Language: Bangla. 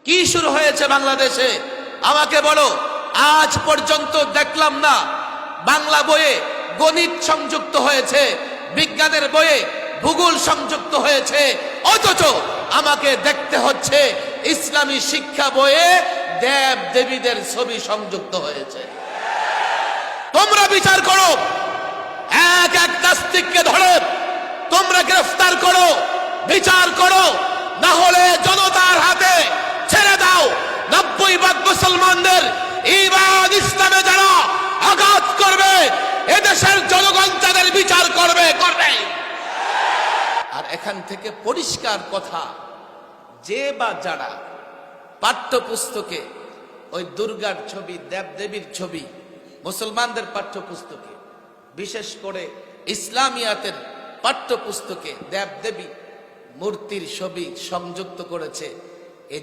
কি শুরু হয়েছে বাংলাদেশে আমাকে বলো। আজ পর্যন্ত দেখলাম না বাংলা বইয়ে গণিত সংযুক্ত হয়েছে, বিজ্ঞানের বইয়ে ভূগোল সংযুক্ত হয়েছে, অথচ আমাকে দেখতে হচ্ছে ইসলামী শিক্ষা বইয়ে দেব দেবীদের ছবি সংযুক্ত হয়েছে। তোমরা বিচার করো, এক এক নাস্তিককে ধরে তোমরা গ্রেফতার করো, বিচার করো, না হলে জনতার হাতে ছেড়ে দাও। 90% মুসলমানদের ঈমান ইসলামে যারা আঘাত করবে, এদেশের জনগণ তাদের বিচার করবে। আর এখান থেকে পরিষ্কার কথা, যে বা যারা পাঠ্যপুস্তকে ওই দুর্গার ছবি, দেবদেবীর ছবি মুসলমানদের পাঠ্যপুস্তকে, বিশেষ করে ইসলামিয়াতের পাঠ্যপুস্তকে দেবদেবী মূর্তির ছবি সংযুক্ত করেছে, এ